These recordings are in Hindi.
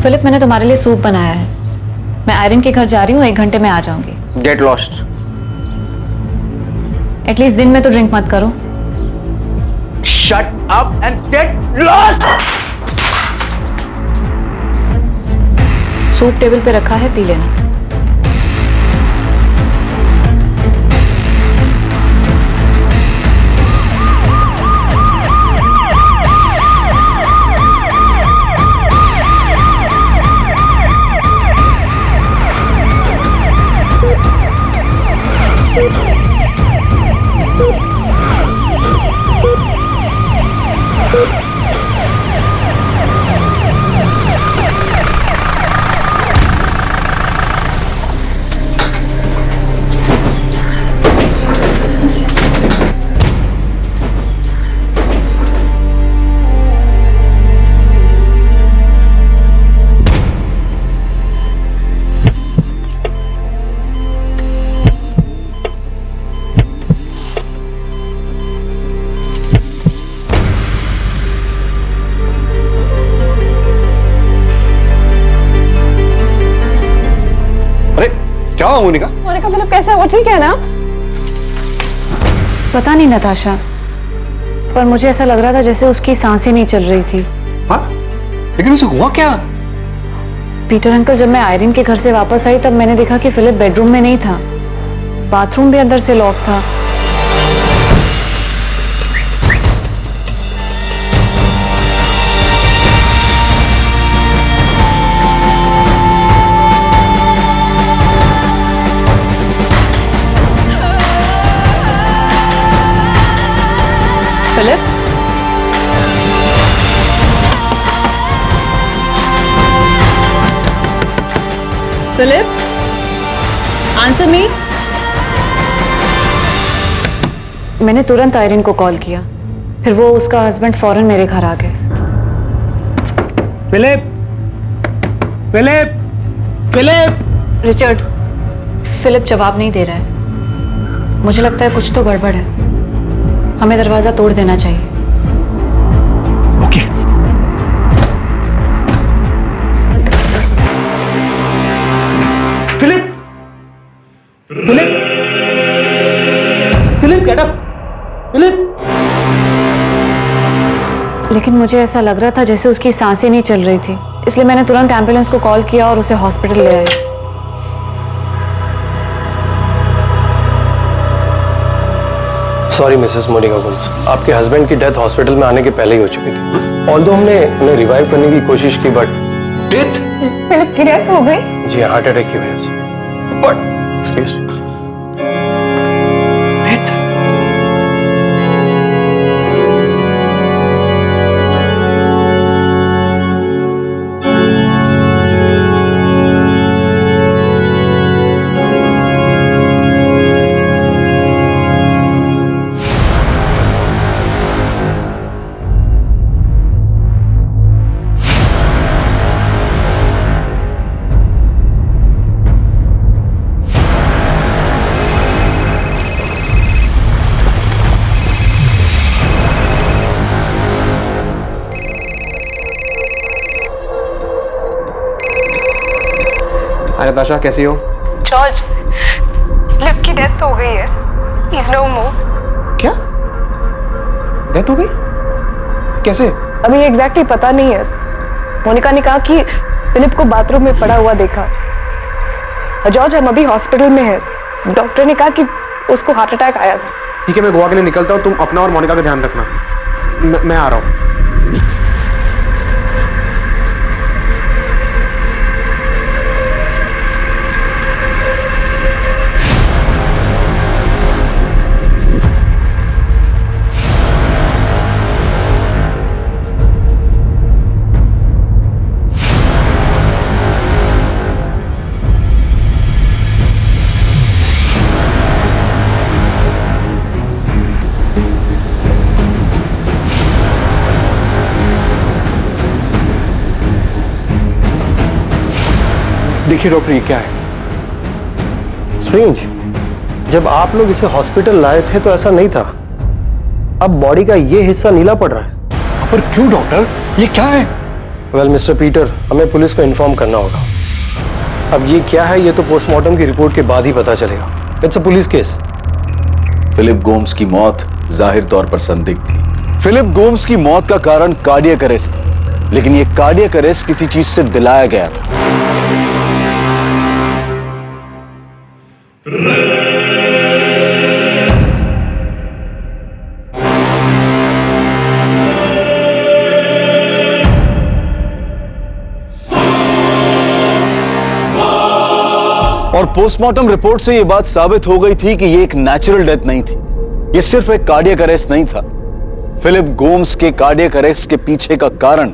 फिलिप, मैंने तुम्हारे लिए सूप बनाया है। मैं आयरन के घर जा रही हूँ, 1 घंटे में आ जाऊंगी। Get lost. एटलीस्ट दिन में तो ड्रिंक मत करो। Shut up and get lost. Soup table पे रखा है, पी लेना। क्या हुआ मोनिका? मोनिका, फिलिप कैसा है? वो ठीक है ना? पता नहीं नताशा, पर मुझे ऐसा लग रहा था जैसे उसकी सांसें नहीं चल रही थी। हाँ? लेकिन उसे हुआ क्या? पीटर अंकल, जब मैं आयरन के घर से वापस आई तब मैंने देखा कि फिलिप बेडरूम में नहीं था। बाथरूम भी अंदर से लॉक था। Philip, Philip, answer me. मैंने तुरंत आयरन को कॉल किया, फिर वो उसका हस्बैंड फौरन मेरे घर आ गए। Philip, Philip, Philip. Richard, Philip जवाब नहीं दे रहा है। मुझे लगता है कुछ तो गड़बड़ है। हमें दरवाजा तोड़ देना चाहिए। Okay. Philip, Philip, Philip, get up. Philip. लेकिन मुझे ऐसा लग रहा था जैसे उसकी सांसें नहीं चल रही थी, इसलिए मैंने तुरंत एम्बुलेंस को कॉल किया और उसे हॉस्पिटल ले आई। सॉरी मिसेस मोनिका गुल्स, आपके हस्बैंड की डेथ हॉस्पिटल में आने के पहले ही हो चुकी थी। ऑल्दो हमने उन्हें रिवाइव करने की कोशिश की, बट डेथ? फिलिप की डेथ हो गई? जी हार्ट अटैक की वजह से। What? Excuse me. डेथ? हाय नताशा, कैसी हो? जॉर्ज, फिलिप की डेथ हो गई है। ही इज नो मोर। क्या? डेथ हो गई? कैसे? अभी एग्जैक्टली पता नहीं है। मोनिका ने कहा कि फिलिप को बाथरूम में पड़ा हुआ देखा। जॉर्ज, हम अभी हॉस्पिटल में हैं। डॉक्टर ने कहा कि उसको हार्ट अटैक आया था। ठीक है, मैं गोवा के लिए निकलता हूँ। तुम अपना और मोनिका का ध्यान रखना। मैं आ रहा हूँ। देखिए डॉक्टर, ये क्या है? स्ट्रेंज, जब आप लोग इसे हॉस्पिटल लाए थे तो ऐसा नहीं था। अब बॉडी का ये हिस्सा नीला पड़ रहा है। पर क्यों डॉक्टर? ये क्या है? वेल मिस्टर पीटर, हमें पुलिस को इन्फॉर्म करना होगा। अब ये क्या है ये तो पोस्टमार्टम की रिपोर्ट के बाद ही पता चलेगा। It's a police case. Philip Gomes की मौत जाहिर तौर पर संदिग्ध थी। फिलिप गोम्स की मौत का कारण कार्डियक अरेस्ट था, लेकिन यह कार्डियक अरेस्ट किसी चीज से दिलाया गया था। और पोस्टमार्टम रिपोर्ट से यह बात साबित हो गई थी कि यह एक नेचुरल डेथ नहीं थी, यह सिर्फ एक कार्डियक अरेस्ट नहीं था। फिलिप गोम्स के कार्डियक अरेस्ट के पीछे का कारण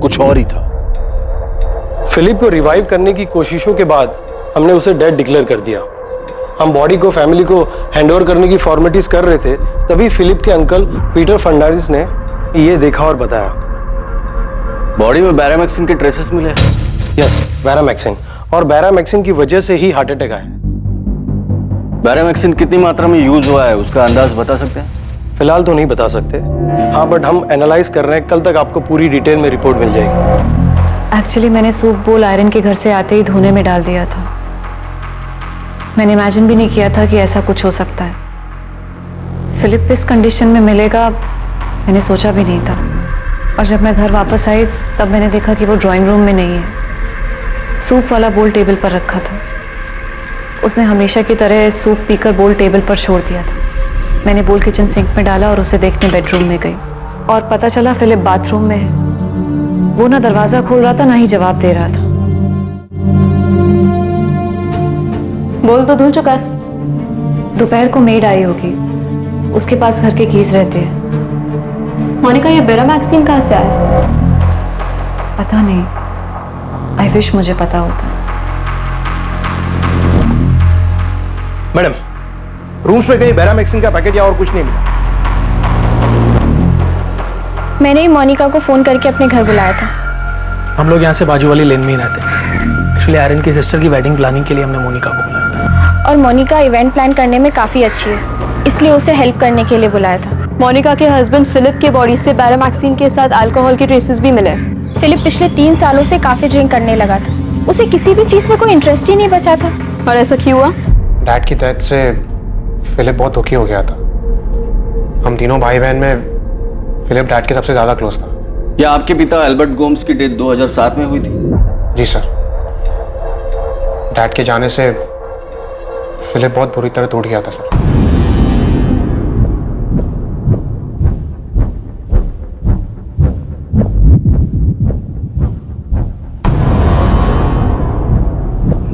कुछ और ही था। फिलिप को रिवाइव करने की कोशिशों के बाद हमने उसे डेड डिक्लेयर कर दिया। हम बॉडी को फैमिली को हैंडओवर करने की फॉर्मेलिटीज कर रहे थे, तभी फिलिप के अंकल पीटर फर्नांडिस ने ये देखा और बताया। बॉडी में बैरामैक्सिन के ट्रेसेस मिले। यस, बैरामैक्सिन, और बैरामैक्सिन की वजह से ही हार्ट अटैक आया। बैरामैक्सिन कितनी मात्रा में यूज हुआ है उसका अंदाज बता सकते हैं? फिलहाल तो नहीं बता सकते, हाँ, बट हम एनालाइज कर रहे हैं। कल तक आपको पूरी डिटेल में रिपोर्ट मिल जाएगी। एक्चुअली मैंने सूप बोल आयरन के घर से आते ही धोने में डाल दिया था। मैंने इमेजिन भी नहीं किया था कि ऐसा कुछ हो सकता है। फिलिप इस कंडीशन में मिलेगा मैंने सोचा भी नहीं था। और जब मैं घर वापस आई तब मैंने देखा कि वो ड्राइंग रूम में नहीं है। सूप वाला बोल टेबल पर रखा था। उसने हमेशा की तरह सूप पीकर बोल टेबल पर छोड़ दिया था। मैंने बोल किचन सिंक में डाला और उसे देखने बेडरूम में गई और पता चला फिलिप बाथरूम में है। वो ना दरवाजा खोल रहा था ना ही जवाब दे रहा था। बोल तो धुल चुका है। दोपहर को मेड आई होगी, उसके पास घर के कीज रहते हैं। मोनिका, ये बैरामैक्सिन कहाँ से आया? पता नहीं, आई विश मुझे पता होता। मैडम, रूम्स में कहीं बैरामैक्सिन का पैकेट या और कुछ नहीं मिला। मैंने ही मोनिका को फोन करके अपने घर बुलाया था। हम लोग यहाँ से बाजू वाली लेन में ही रहते हैं। एक्चुअली आयरन की सिस्टर की वेडिंग प्लानिंग के लिए हमने मोनिका को बुलाया था। और मोनिका इवेंट प्लान करने में काफ़ी अच्छी है, इसलिए उसे हेल्प करने के लिए बुलाया था। मोनिका के हस्बैंड फिलिप के बॉडी से बैरामैक्सिन के साथ अल्कोहल के ट्रेसेस भी मिले। फिलिप पिछले 3 सालों से काफ़ी ड्रिंक करने लगा था। उसे किसी भी चीज़ में कोई इंटरेस्ट ही नहीं बचा था। और ऐसा क्यों हुआ? डैड की डेथ से फिलिप बहुत दुखी हो गया था। हम तीनों भाई बहन में फिलिप डैड के सबसे ज़्यादा क्लोज था। या आपके पिता एल्बर्ट गोम्स की डेथ 2007 में हुई थी? जी सर। डैड के जाने से फिलिप बहुत बुरी तरह टूट गया था sir.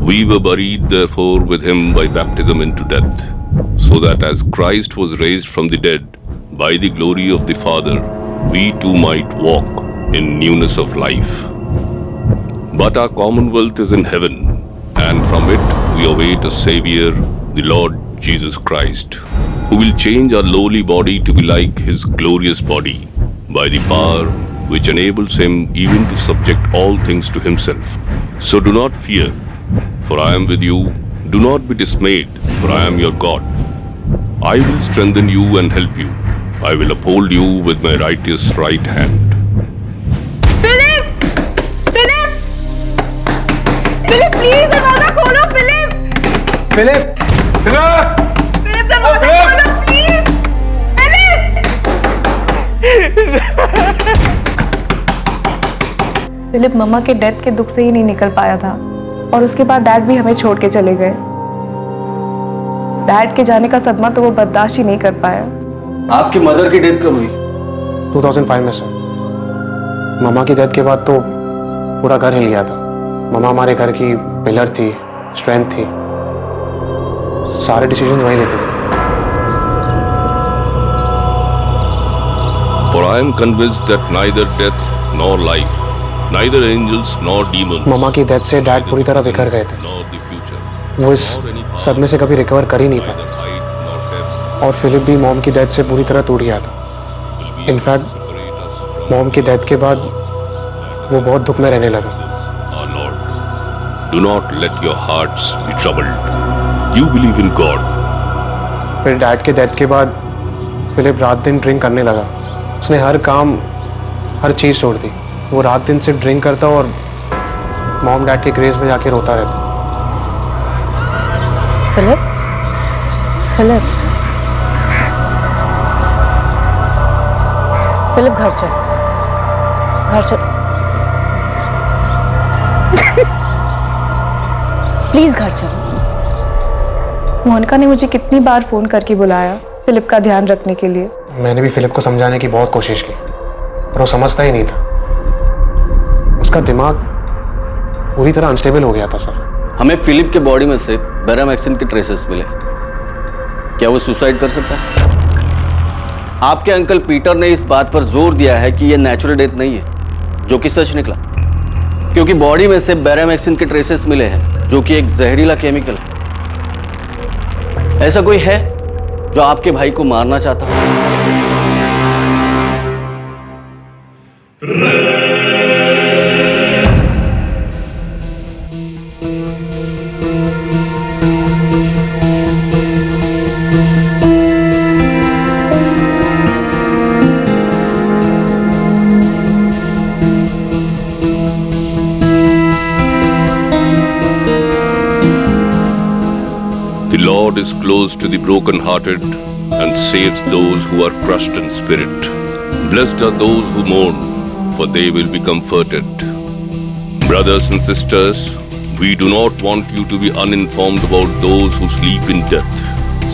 We were buried therefore with him by baptism into death, so that as Christ was raised from the dead by the glory of the Father, we too might walk in newness of life. But our commonwealth is in heaven, and from it we await a Saviour, the Lord Jesus Christ, who will change our lowly body to be like his glorious body, by the power which enables him even to subject all things to himself. So do not fear, for I am with you. Do not be dismayed, for I am your God. I will strengthen you and help you. I will uphold you with my righteous right hand. Philip! Philip! Philip, please दरवाजा खोलो। फिलिप! फिलिप! फिलिप, दरवाजा खोलो प्लीज। फिलिप मम्मा के डेथ के दुख से ही नहीं निकल पाया था, और उसके बाद डैड भी हमें छोड़ के चले गए। डैड के जाने का सदमा तो वो बर्दाश्त ही नहीं कर पाया। आपकी मदर की डेथ कब हुई? 2005 में सर। मम्मा की डेथ के बाद तो पूरा घर हिल गया था। मम्मा हमारे घर की पिलर थी, स्ट्रेंथ थी। सारे डिसीजन वही लेते थे। For I am convinced that neither death nor life, neither angels nor demons, मम्मा की डेथ से डैड पूरी तरह बिखर गए थे। nor the future, वो इस सदमे से कभी रिकवर कर ही नहीं पाए। neither height nor depth, और फिलिप भी मॉम की डेथ से पूरी तरह टूट गया था। इनफैक्ट मॉम की डेथ के बाद वो बहुत दुख में रहने लगा। our Lord. Do not let your hearts be troubled. You believe in God. फिर डैड के डेथ के बाद फिलिप रात दिन ड्रिंक करने लगा। उसने हर काम, हर चीज़ छोड़ दी। वो रात दिन से ड्रिंक करता और मॉम डैड के क्रेज में जाके रोता रहता। फिलिप, फिलिप, फिलिप घर चल, घर चल, प्लीज घर चल। मोनिका ने मुझे कितनी बार फोन करके बुलाया फिलिप का ध्यान रखने के लिए। मैंने भी फिलिप को समझाने की बहुत कोशिश की, पर वो समझता ही नहीं था। उसका दिमाग पूरी तरह अनस्टेबल हो गया था सर। हमें फिलिप के बॉडी में से बैरामैक्सिन के ट्रेसेस मिले। क्या वो सुसाइड कर सकता है? आपके अंकल पीटर ने इस बात पर जोर दिया है कि यह नेचुरल डेथ नहीं है, जो कि सच निकला, क्योंकि बॉडी में से बैरामैक्सिन के ट्रेसेस मिले हैं, जो कि एक जहरीला केमिकल है। ऐसा कोई है जो आपके भाई को मारना चाहता हो? The Lord is close to the broken-hearted and saves those who are crushed in spirit. Blessed are those who mourn, for they will be comforted. Brothers and sisters, we do not want you to be uninformed about those who sleep in death,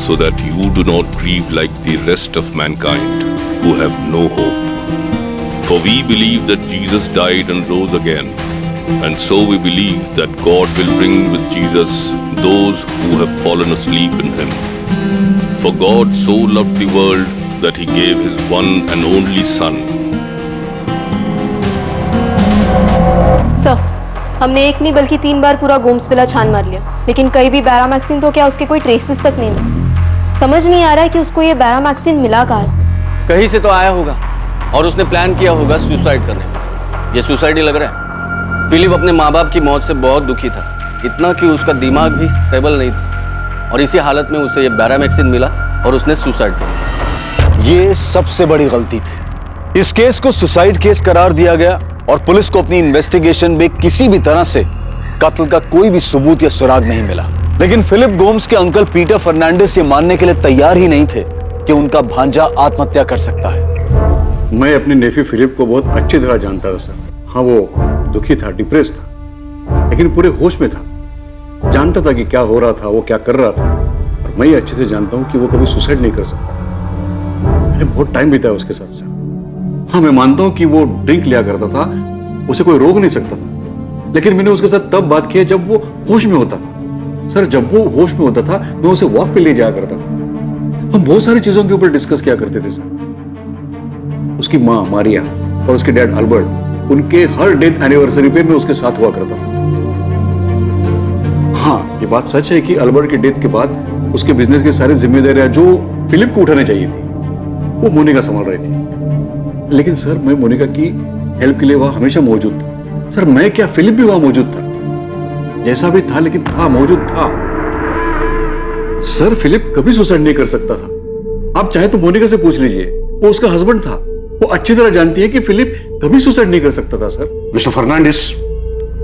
so that you do not grieve like the rest of mankind, who have no hope. For we believe that Jesus died and rose again, and so we believe that God will bring with Jesus those who have fallen asleep in him. For God so loved the world that he gave his one and only Son. Sir, हमने एक नहीं बल्कि 3 बार पूरा गोम्स विला छान मार लिया, लेकिन कहीं भी बैरामैक्सिन तो क्या उसके कोई ट्रेसेस तक नहीं मिले। समझ नहीं आ रहा है कि उसको ये बैरामैक्सिन मिला कहाँ से। कहीं से तो आया होगा और उसने प्लान किया होगा सुसाइड करने का। ये सुसाइड ही लग रहा है। फिलिप अपने माँ बाप की मौत से बहुत दुखी था, इतना कि उसका दिमाग भी स्टेबल नहीं था, और इसी हालत में उसे ये बैरामैक्सिन मिला और उसने सुसाइड कर लिया। ये सबसे बड़ी गलती थी। इस केस को सुसाइड केस करार दिया गया और पुलिस को अपनी इन्वेस्टिगेशन में किसी भी तरह से कत्ल का कोई भी सबूत या सुराग नहीं मिला। लेकिन फिलिप गोम्स के अंकल पीटर फर्नांडिस ये मानने के लिए तैयार ही नहीं थे कि उनका भांजा आत्महत्या कर सकता है। मैं अपने नेफ्यू फिलिप को बहुत अच्छी तरह जानता था सर। हाँ, वो दुखी था, डिप्रेस था, लेकिन पूरे होश में था, जानता था कि क्या हो रहा था, वो क्या कर रहा था। और मैं ये अच्छे से जानता हूँ कि वो कभी सुसाइड नहीं कर सकता। मैंने बहुत टाइम बिताया उसके साथ सर। हाँ, मैं मानता हूँ कि वो ड्रिंक लिया करता था, उसे कोई रोक नहीं सकता था, लेकिन मैंने उसके साथ तब बात की जब वो होश में होता था। सर, जब वो होश में होता था मैं उसे वॉक पे ले जाया करता था। हम बहुत सारी चीजों के ऊपर डिस्कस किया करते थे सर। उसकी माँ मारिया और उसके डैड अल्बर्ट, उनके हर डेथ एनिवर्सरी पे मैं उसके साथ हुआ करता था। हाँ, ये बात सच है कि अल्बर्ट की डेथ के बाद उसके बिजनेस की सारी जिम्मेदारियां जो फिलिप को उठानी चाहिए थी वो मोनिका संभाल रही थी। लेकिन सर, मैं मोनिका की हेल्प के लिए वहां हमेशा मौजूद था। सर, मैं क्या, फिलिप भी वहां मौजूद था, जैसा भी था, लेकिन था, मौजूद था। सर, फिलिप कभी सुसाइड नहीं कर सकता था। आप चाहे तो मोनिका से पूछ लीजिए, वो उसका हस्बैंड था, वो अच्छी तरह जानती है कि फिलिप कभी सुसाइड नहीं कर सकता था। सर, मिस्टर फर्नांडिस,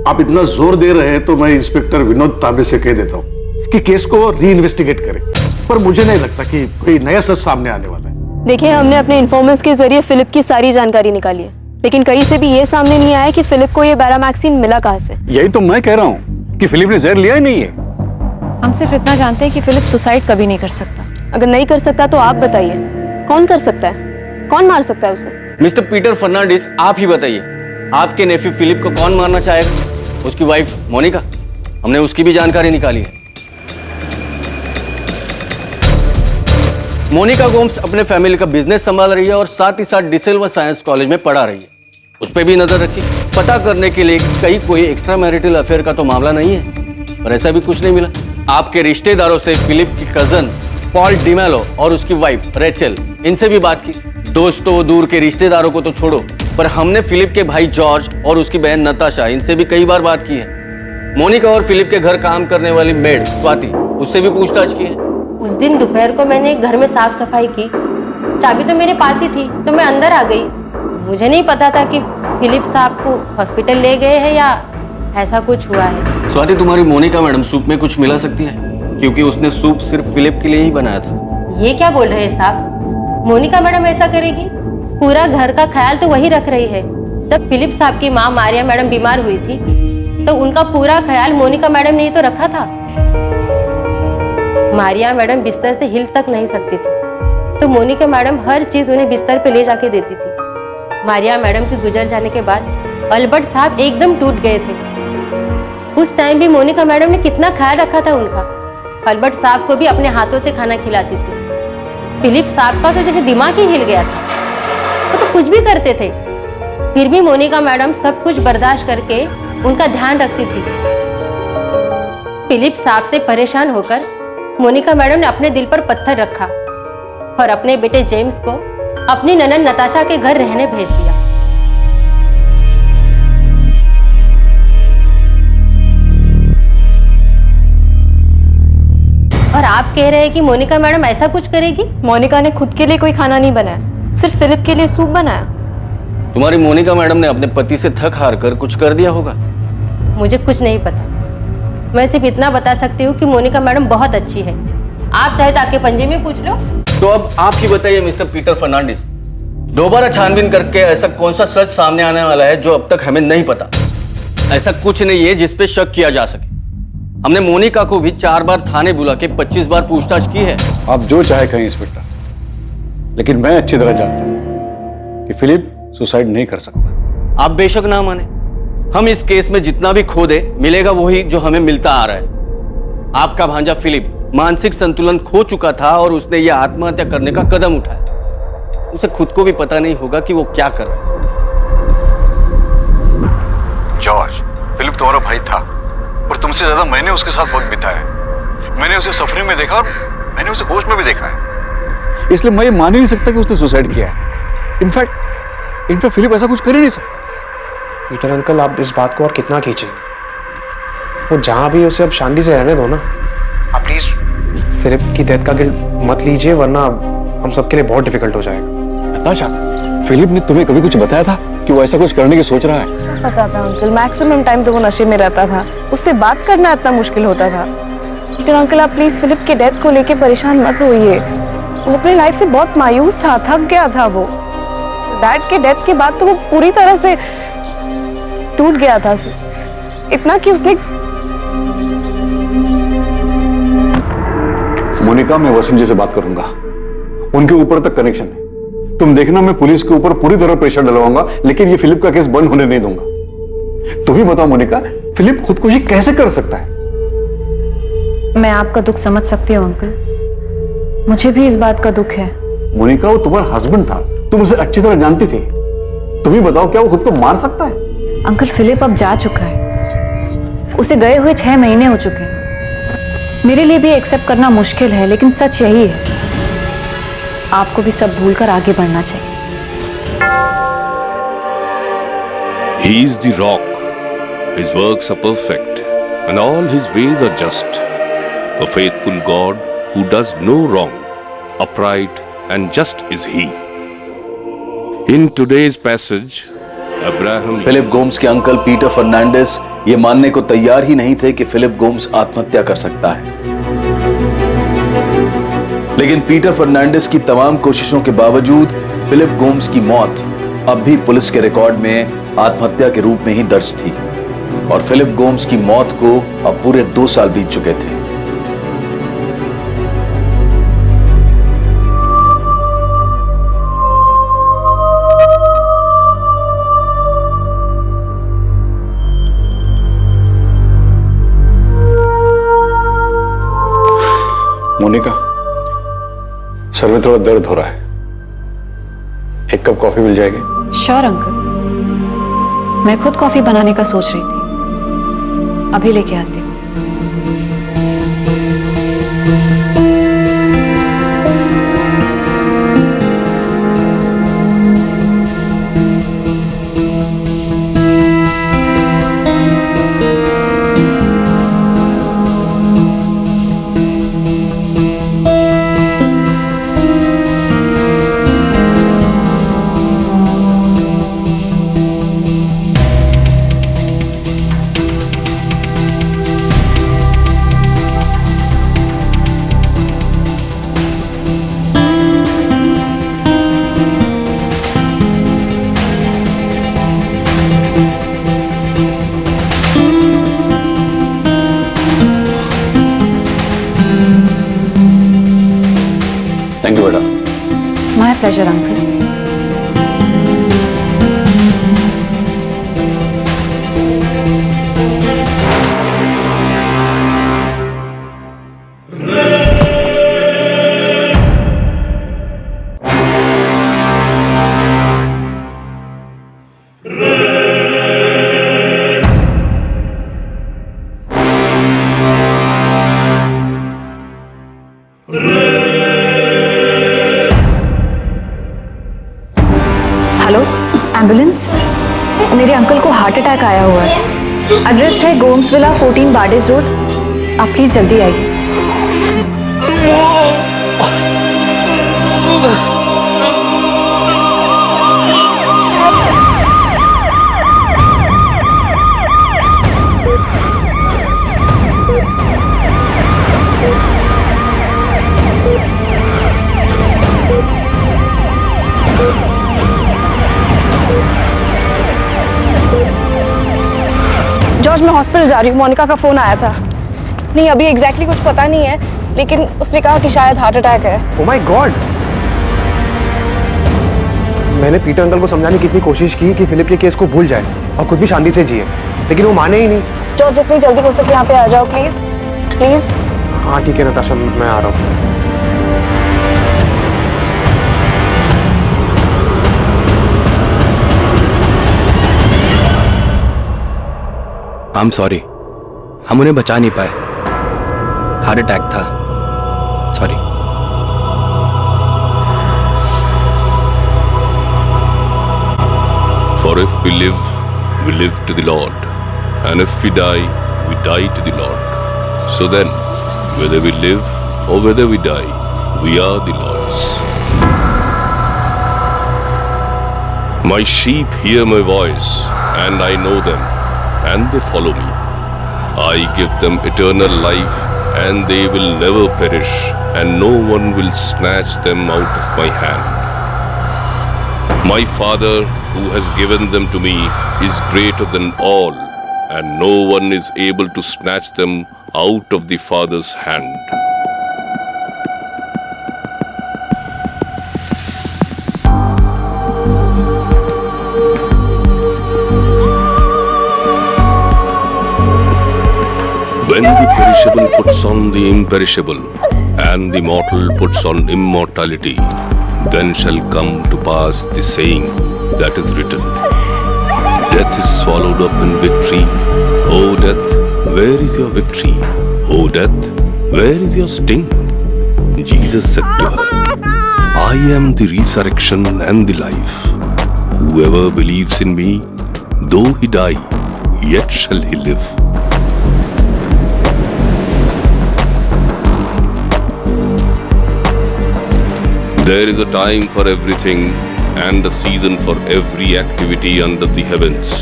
आप इतना जोर दे रहे हैं तो मैं इंस्पेक्टर विनोद ताबे से कह देता हूँ कि केस को री इन्वेस्टिगेट करें, पर मुझे नहीं लगता कि कोई नया सच सामने आने वाला है। देखिए, हमने अपने इन्फॉर्मर्स के जरिए फिलिप की सारी जानकारी निकाली है, लेकिन कहीं से भी ये सामने नहीं आया कि फिलिप को ये बैरामैक्सिन मिला कहाँ से। यही तो मैं कह रहा हूँ कि फिलिप ने जहर लिया ही नहीं है। हम सिर्फ इतना जानते हैं कि फिलिप सुसाइड कभी नहीं कर सकता। अगर नहीं कर सकता तो आप बताइए, कौन कर सकता है, कौन मार सकता है उसे? मिस्टर पीटर फर्नांडिस, आप ही बताइए, आपके नेफ्यू फिलिप को कौन मारना चाहेगा? उसकी वाइफ मोनिका, हमने उसकी भी जानकारी निकाली है। मोनिका गोम्स अपने फैमिली का बिजनेस संभाल रही है और साथ ही साथ डिसेल्वा साइंस कॉलेज में पढ़ा रही है। उस पर भी नजर रखी, पता करने के लिए कहीं कोई एक्स्ट्रा मैरिटल अफेयर का तो मामला नहीं है, पर ऐसा भी कुछ नहीं मिला। आपके रिश्तेदारों से फिलिप की कजन पॉल डिमेलो और उसकी वाइफ रेचल, इनसे भी बात की। दोस्तों, दूर के रिश्तेदारों को तो छोड़ो, पर हमने फिलिप के भाई जॉर्ज और उसकी बहन नताशा, इनसे भी कई बार बात की है। मोनिका और फिलिप के घर काम करने वाली मेड स्वाति, उससे भी पूछताछ की है। उस दिन दोपहर को मैंने घर में साफ सफाई की, चाबी तो मेरे पास ही थी, तो मैं अंदर आ गई। मुझे नहीं पता था कि फिलिप साहब को हॉस्पिटल ले गए हैं या ऐसा कुछ हुआ है? स्वाति, तुम्हारी मोनिका मैडम सूप में कुछ मिला सकती है, क्योंकि उसने सूप सिर्फ फिलिप के लिए ही बनाया था। ये क्या बोल रहे हैं साहब? मोनिका मैडम ऐसा करेगी? पूरा घर का ख्याल तो वही रख रही है। जब फिलिप साहब की माँ मारिया मैडम बीमार हुई थी तो उनका पूरा ख्याल मोनिका मैडम ने ही तो रखा था। मारिया मैडम बिस्तर से हिल तक नहीं सकती थी तो मोनिका मैडम हर चीज उन्हें बिस्तर पे ले जाके देती थी। मारिया मैडम के गुजर जाने के बाद अल्बर्ट साहब एकदम टूट गए थे। उस टाइम भी मोनिका मैडम ने कितना ख्याल रखा था उनका। अल्बर्ट साहब को भी अपने हाथों से खाना खिलाती थी। फिलिप साहब का तो जैसे दिमाग ही हिल गया था, वो तो कुछ भी करते थे, फिर भी मोनिका मैडम सब कुछ बर्दाश्त करके उनका ध्यान रखती थी। फिलिप साहब से परेशान होकर मोनिका मैडम ने अपने दिल पर पत्थर रखा और अपने बेटे जेम्स को अपनी ननद नताशा के घर रहने भेज दिया। और आप कह रहे हैं कि मोनिका मैडम ऐसा कुछ करेगी? मोनिका ने खुद के लिए कोई खाना नहीं बनाया, सिर्फ फिलिप के लिए सूप बनाया। तुम्हारी मोनिका मैडम ने अपने पति से थक हार कर कुछ कर दिया होगा। मुझे कुछ नहीं पता, मैं सिर्फ इतना बता सकती हूँ कि मोनिका मैडम बहुत अच्छी है। आप चाहे तो आके पंजे में पूछ लो। तो अब आप ही बताइए मिस्टर पीटर फर्नांडिस, दोबारा छानबीन करके ऐसा कौन सा सच सामने आने वाला है जो अब तक हमें नहीं पता? ऐसा कुछ नहीं है जिस पे शक किया जा सके। हमने मोनिका को भी 4 बार थाने बुला के 25 बार पूछताछ की है। आप जो चाहे कहें इंस्पेक्टर, लेकिन मैं अच्छी तरह जानता हूं कि फिलिप सुसाइड नहीं कर सकता। आप बेशक ना माने, हम इस केस में जितना भी खो दे मिलेगा वही जो हमें मिलता आ रहा है। आपका भांजा फिलिप मानसिक संतुलन खो चुका था और उसने यह आत्महत्या करने का कदम उठाया। उसे खुद को भी पता नहीं होगा कि वो क्या कर रहा है। जॉर्ज, फिलिप तुम्हारा भाई था और तुमसे ज्यादा मैंने उसके साथ वक्त बिताया। मैंने उसे सफरिंग में देखा और मैंने उसे होश में भी देखा है, इसलिए मैं ये मान ही नहीं सकता कि उसने सुसाइड किया है। इनफैक्ट फिलिप ऐसा कुछ कर ही नहीं सकता। पीटर अंकल, आप इस बात को और कितना खींचे? वो जहां भी उसे अब शांति से रहने दो ना। आप प्लीज फिलिप की डेथ का गिल्ट मत लीजिए, वरना हम सबके लिए बहुत डिफिकल्ट हो जाएगा। नताशा, फिलिप ने तुम्हें कभी कुछ बताया था कि वो ऐसा कुछ करने की सोच रहा है? पता था अंकल, मैक्सिमम टाइम तो वो नशे में रहता था, उससे बात करना इतना मुश्किल होता था। लेकिन अंकल आप प्लीज फिलिप के डेथ को लेके परेशान मत होइए। वो अपनी लाइफ से बहुत मायूस था, थक गया था। वो डैड के डेथ के बाद तो वो पूरी तरह से टूट गया था, इतना कि उसने। मोनिका, मैं वसीम जी से बात करूंगा, उनके ऊपर तक कनेक्शन है। तुम देखना, मैं पुलिस के ऊपर पूरी तरह प्रेशर डलवाऊंगा, लेकिन ये फिलिप का केस बंद होने नहीं दूंगा। तुम ही बताओ मोनिका, फिलिप खुदकुशी कैसे कर सकता है? मैं आपका दुख समझ सकती हूँ अंकल, मुझे भी इस बात का दुख है। मोनिका, वो तुम्हारा हस्बैंड था, तुम उसे अच्छी तरह जानती थी। तुम ही बताओ, क्या वो खुद को मार सकता है? अंकल, फिलिप अब जा चुका है, उसे गए हुए 6 महीने हो चुके हैं। मेरे लिए भी एक्सेप्ट करना मुश्किल है, लेकिन सच यही है। आपको भी सब भूलकर आगे बढ़ना चाहिए। He is the rock. His works are perfect, and all his ways are just. A faithful God who does no wrong, upright and just is he. In today's passage, Abraham Philip Gomes के अंकल पीटर फर्नांडिस ये मानने को तैयार ही नहीं थे कि फिलिप गोम्स आत्महत्या कर सकता है। लेकिन पीटर फर्नांडिस की तमाम कोशिशों के बावजूद फिलिप गोम्स की मौत अब भी पुलिस के रिकॉर्ड में आत्महत्या के रूप में ही दर्ज थी और फिलिप गोम्स की मौत को अब पूरे 2 साल बीत चुके थे। मोनिका, सर में थोड़ा दर्द हो रहा है, 1 कप कॉफी मिल जाएगी? श्योर अंकल, मैं खुद कॉफी बनाने का सोच रही थी, अभी लेके आती हूँ। थैंक यू बेटा। My pleasure uncle. Hello, ambulance. मेरे अंकल को हार्ट अटैक आया हुआ है। एड्रेस है गोम्स विला 14 बार्डेज रोड। आप प्लीज जल्दी आइए। जॉर्ज, मैं हॉस्पिटल जा रही हूँ। मोनिका का फोन आया था। नहीं, अभी एग्जैक्टली कुछ पता नहीं है, लेकिन उसने कहा कि शायद हार्ट अटैक है। Oh my God. मैंने पीटर अंकल को समझाने की इतनी कोशिश की कि फिलिप के केस को भूल जाए और खुद भी शांति से जिए, लेकिन वो माने ही नहीं। जॉर्ज, जितनी जल्दी हो सके यहाँ पे आ जाओ प्लीज प्लीज। हाँ ठीक है नताशा, मैं आ रहा हूँ। आई एम सॉरी, हम उन्हें बचा नहीं पाए। हार्ट अटैक था, sorry. For if we live to the Lord, and if we die to the Lord. So then, whether we live or whether we die, we are the Lord's. My sheep hear my voice, and I know them, and they follow me. I give them eternal life, and they will never perish, and no one will snatch them out of my hand. My Father, who has given them to me, is greater than all, and no one is able to snatch them out of the Father's hand. When the perishable puts on the imperishable, and the mortal puts on immortality, then shall come to pass the saying that is written, Death is swallowed up in victory. O death, where is your victory? O death, where is your sting? Jesus said to her, I am the resurrection and the life. Whoever believes in me, though he die, yet shall he live. There is a time for everything and a season for every activity under the heavens.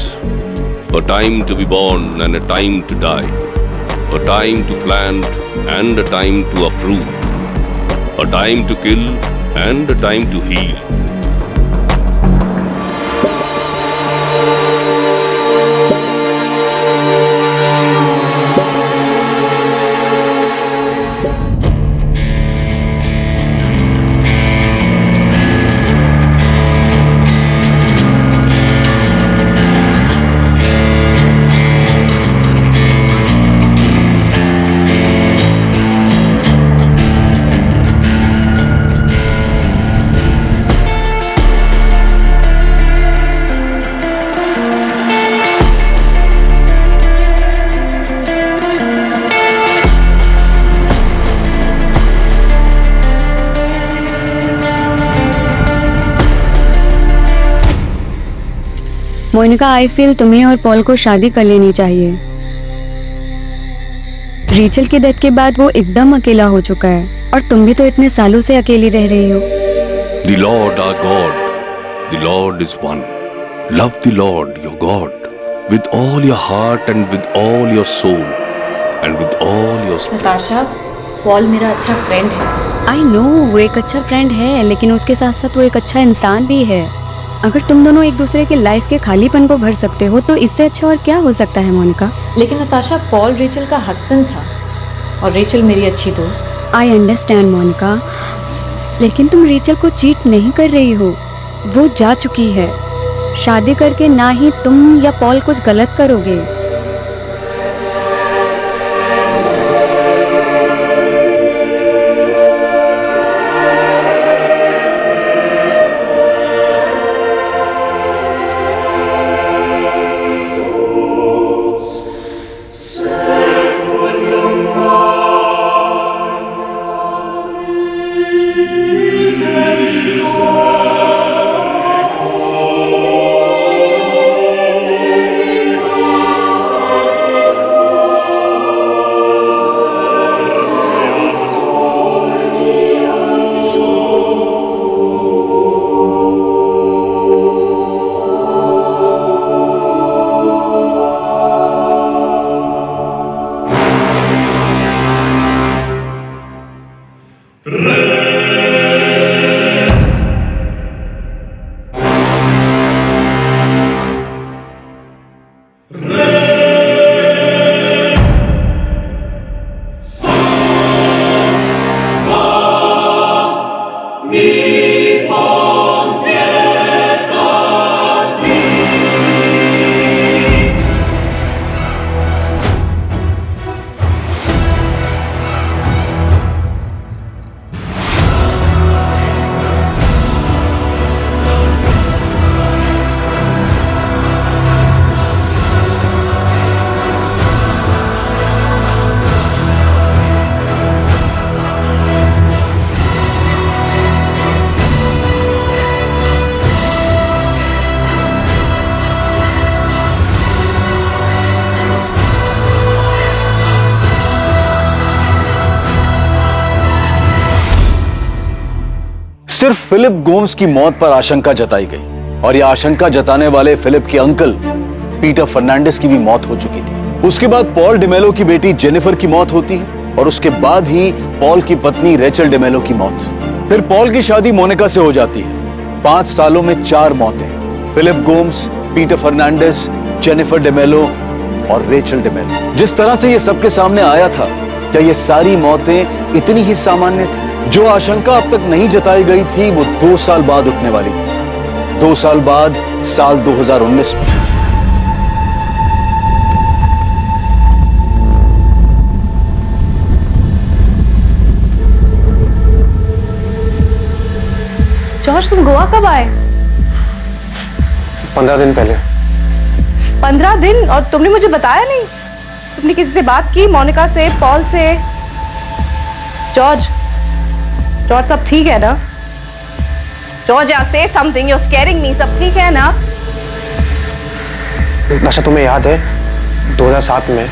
A time to be born and a time to die. A time to plant and a time to uproot. A time to kill and a time to heal. Monica, I feel तुम्हें और पॉल को शादी कर लेनी चाहिए। रीचल की डेथ के बाद वो एकदम अकेला हो चुका है और तुम भी तो इतने सालों से अकेली रह रही हो। The Lord our God, the Lord is one. Love the Lord your God with all your heart and with all your soul and with all your spirit. Natasha, Paul मेरा अच्छा फ्रेंड है। आई नो वो एक अच्छा फ्रेंड है, लेकिन उसके साथ साथ वो एक अच्छा इंसान भी है। अगर तुम दोनों एक दूसरे के लाइफ के खालीपन को भर सकते हो तो इससे अच्छा और क्या हो सकता है मोनिका। लेकिन नताशा, पॉल रेचल का हस्बैंड था और रेचल मेरी अच्छी दोस्त। आई अंडरस्टैंड मोनिका, लेकिन तुम रेचल को चीट नहीं कर रही हो, वो जा चुकी है। शादी करके ना ही तुम या पॉल कुछ गलत करोगे। सिर्फ फिलिप गोम्स की मौत पर आशंका जताई गई और यह आशंका जताने वाले फिलिप के अंकल पीटर फर्नांडिस की भी मौत हो चुकी थी। उसके बाद पॉल डिमेलो की बेटी जेनिफर की मौत होती है और उसके बाद ही पॉल की पत्नी रेचल डिमेलो की मौत। फिर पॉल की शादी मोनिका से हो जाती है। 5 सालों में 4 मौतें। Philip Gomes, Peter Fernandes, Jennifer D'Mello और रेचल डिमेलो। जिस तरह से यह सबके सामने आया था, क्या ये सारी मौतें इतनी ही सामान्य थी? जो आशंका अब तक नहीं जताई गई थी वो 2 साल बाद उठने वाली थी। 2 साल बाद साल 2019 में। जॉर्ज, तुम गोवा कब आए? 15 दिन पहले। 15 दिन? और तुमने मुझे बताया नहीं? तुमने किसी से बात की? मोनिका से, पॉल से? जॉर्ज, सब ठीक है ना? जॉर्ज, से समथिंग, you're scaring me। सब ठीक है ना? नशा, तुम्हें याद है 2007 में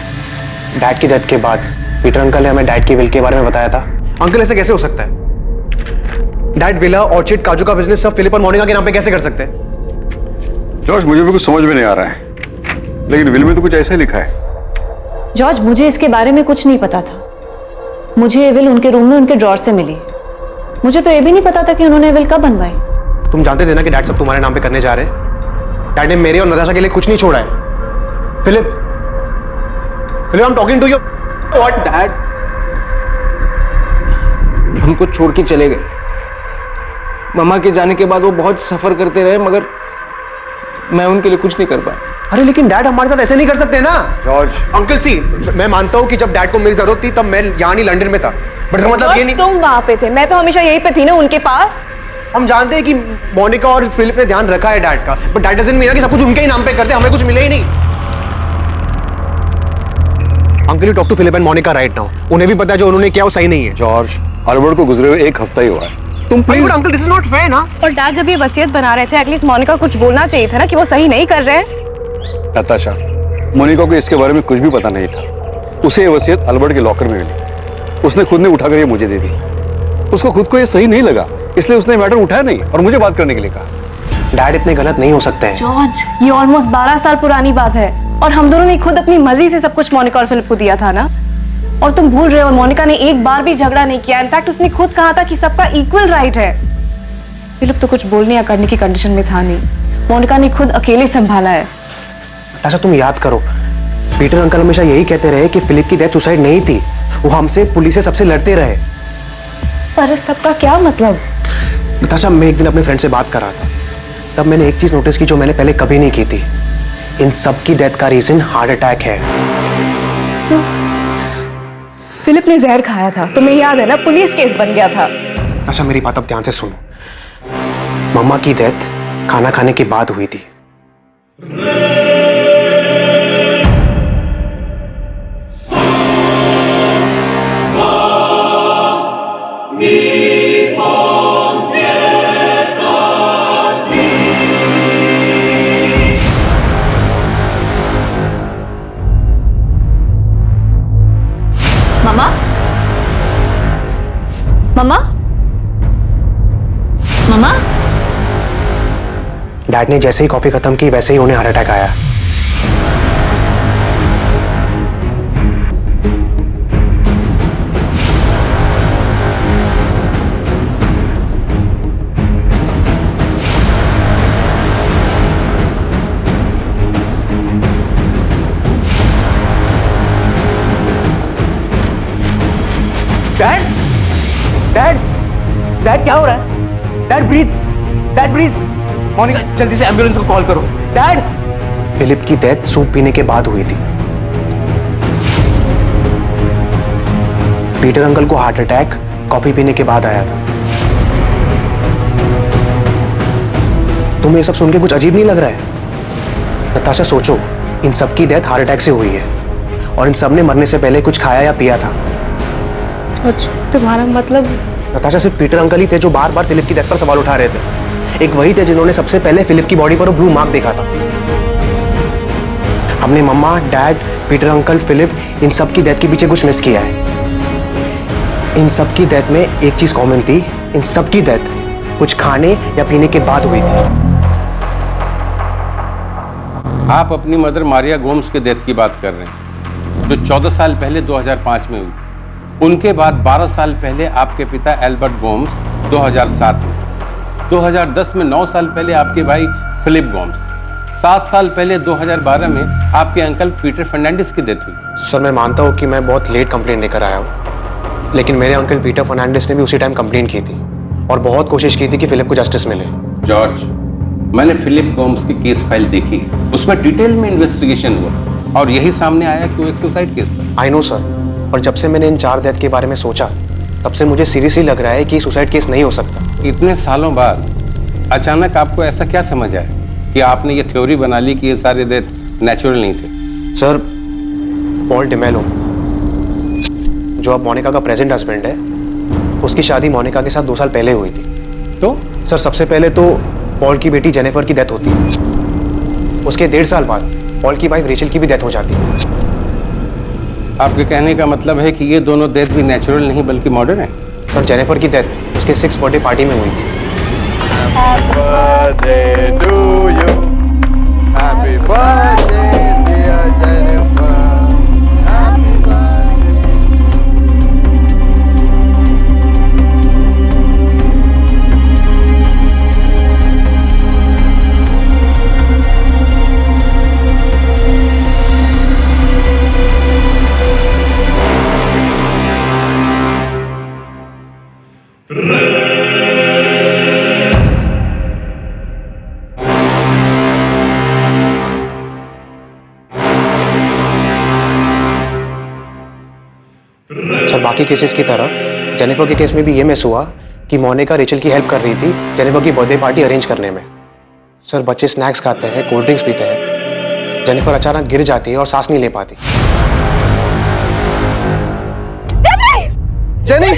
डैड की डेथ के बाद पीटर अंकल ने हमें डैड की विल के बारे में बताया था। अंकल, ऐसे कैसे हो सकता है? डैड विला, ऑर्चिड, काजू का बिजनेस सब फिलिप और मोनिका के नाम पे कैसे कर सकते हैं? जॉर्ज, मुझे भी कुछ समझ में नहीं आ रहा है, लेकिन विल में तो कुछ ऐसा ही लिखा है। जॉर्ज, मुझे इसके बारे में कुछ नहीं पता था। मुझे ये विल उनके रूम में उनके ड्रॉर से मिली। मुझे तो ये भी नहीं पता था कि उन्होंने विल कब बनवाई। तुम जानते थे ना कि डैड सब तुम्हारे नाम पे करने जा रहे हैं। डैड ने मेरे और नताशा के लिए कुछ नहीं छोड़ा है। Philip, I am talking to you. What? Dad हमको छोड़ के चले गए। मम्मा के जाने के बाद वो बहुत सफर करते रहे, मगर मैं उनके लिए कुछ नहीं कर पाया। अरे लेकिन डैड हमारे साथ ऐसे नहीं कर सकते ना। जॉर्ज, अंकल सी, मैं मानता हूँ कि जब डैड को मेरी जरूरत थी तब मैं यहाँ नहीं लंदन में था, बट इसका मतलब ये नहीं। तुम वहां पे थे, मैं तो हमेशा यहीं पे थी ना, उनके पास। हम जानते हैं कि मोनिका और फिलिप ने ध्यान रखा है डैड का, बट डैड डजंट मीन कि सब कुछ उनके ही नाम पे करते, हमें कुछ मिले ही नहीं। Uncle, you talk to Philip and Monica right now. उन्हें भी पता है जो उन्होंने किया वो सही नहीं है। जॉर्ज, अल्बर्ट को गुजरे हुए 1 हफ्ता ही हुआ है। तुम please. Uncle, this is not fair ना। और डैड जब ये वसीयत बना रहे थे, एटलीस्ट मोनिका को कुछ बोलना चाहिए था ना कि वो सही नहीं कर रहे हैं। नताशा, मोनिका को इसके बारे में कुछ भी पता नहीं था। उसे ये वसीयत अल्बर्ट के लॉकर में मिली। उसने खुद ने उठाकर ये मुझे दे दी। उसको खुद को ये सही नहीं लगा, इसलिए उसने मैटर उठाया नहीं और मुझे बात करने के लिए कहा। डैड इतने गलत नहीं हो सकते हैं। जॉर्ज, ये ऑलमोस्ट 12 साल पुरानी बात है और हम दोनों ने खुद अपनी मर्जी से सब कुछ मोनिका और फिलिप को दिया था ना। और तुम भूल रहे हो, मोनिका ने एक बार भी झगड़ा नहीं किया। इनफैक्ट उसने खुद कहा था कि सबका इक्वल राइट है। फिलिप तो कुछ बोलने या करने की कंडीशन में था नहीं। मोनिका ने खुद अकेले संभाला है। अच्छा, तुम याद करो, पीटर अंकल हमेशा यही कहते रहे कि फिलिप की डेथ सुसाइड नहीं थी। वो हमसे, पुलिस से, सबसे लड़ते रहे। पर इस सबका क्या मतलब? नताशा, मैं एक दिन अपने फ्रेंड से बात कर रहा था, तब मैंने एक चीज नोटिस की जो मैंने पहले कभी नहीं की थी। इन सब की डेथ का रीजन हार्ट अटैक है। So, फिलिप ने जहर खाया था, तुम्हें याद है ना, पुलिस केस बन गया था। अच्छा, मेरी बात अब ध्यान से सुनो। मम्मा की डेथ खाना खाने के बाद हुई थी। मम्मा, मम्मा, मम्मा। डैड ने जैसे ही कॉफी खत्म की वैसे ही उन्हें हार्ट अटैक आया। डैड, डैड, डैड क्या हो रहा है? Dad breathe, dad breathe. Monica, जल्दी से एम्बुलेंस को कॉल करो। डैड। फिलिप की डेथ सूप पीने के बाद हुई थी। पीटर अंकल को हार्ट अटैक कॉफी पीने के बाद आया था। तुम्हें ये सब सुन के कुछ अजीब नहीं लग रहा है? नताशा, सोचो, इन सब की डेथ हार्ट अटैक से हुई है और इन सब ने मरने से पहले कुछ खाया या पिया था। तुम्हारा मतलब? नताशा, सिर्फ पीटर अंकल ही थे जो बार बार फिलिप की डेथ पर सवाल उठा रहे थे। एक वही थे जिन्होंने सबसे पहले फिलिप की बॉडी पर वो ब्लू मार्क देखा था। हमने मम्मा, डैड, पीटर अंकल, फिलिप, इन सब की डेथ के पीछे कुछ मिस किया है। इन सब की डेथ में एक चीज कॉमन थी, इन सब की डेथ कुछ खाने या पीने के बाद हुई थी। आप अपनी मदर मारिया गोम्स के डेथ की बात कर रहे हैं, जो 14 साल पहले 2005 में हुई। उनके बाद 12 साल पहले आपके पिता एल्बर्ट गोम्स 2007 में, 2010 में 9 साल पहले आपके भाई फिलिप गोम्स, 7 साल पहले 2012 में आपके अंकल पीटर फर्नांडिस की डेथ हुई। सर, मैं मानता हूँ कि मैं बहुत लेट कंप्लेंट लेकर आया हूँ, लेकिन मेरे अंकल पीटर फर्नांडिस ने भी उसी टाइम कंप्लेंट की थी और बहुत कोशिश की थी कि फिलिप को जस्टिस मिले। जॉर्ज, मैंने फिलिप गोम्स की केस फाइल देखी है, उसमें डिटेल में इन्वेस्टिगेशन हुआ और यही सामने आया कि वो एक सुसाइड केस था। आई नो सर, पर जब से मैंने इन 4 डेथ के बारे में सोचा तब से मुझे सीरियसली लग रहा है कि सुसाइड केस नहीं हो सकता। इतने सालों बाद अचानक आपको ऐसा क्या समझ आया कि आपने ये थ्योरी बना ली कि ये सारे डेथ नेचुरल नहीं थे? सर, पॉल डिमेलो, जो अब मोनिका का प्रेजेंट हस्बैंड है, उसकी शादी मोनिका के साथ 2 साल पहले हुई थी। तो सर, सबसे पहले तो पॉल की बेटी जेनिफर की डेथ होती है। उसके 1.5 साल बाद पॉल की वाइफ रेचल की भी डेथ हो जाती है। आपके कहने का मतलब है कि ये दोनों डेथ भी नेचुरल नहीं बल्कि मॉडर्न है? सर, जेनिफर की डेथ उसके 6th बर्थडे पार्टी में हुई थी। Happy birthday to you. Happy birthday, dear Jennifer. Happy sir, बाकी केसेस की तरह जेनिफर के केस में भी ये मिस हुआ कि मोनिका रेचल की हेल्प कर रही थी जेनिफर की बर्थडे पार्टी अरेंज करने में। सर, बच्चे स्नैक्स खाते हैं, कोल्ड ड्रिंक्स पीते हैं, जेनिफर अचानक गिर जाती है और सांस नहीं ले पाती। जेनी,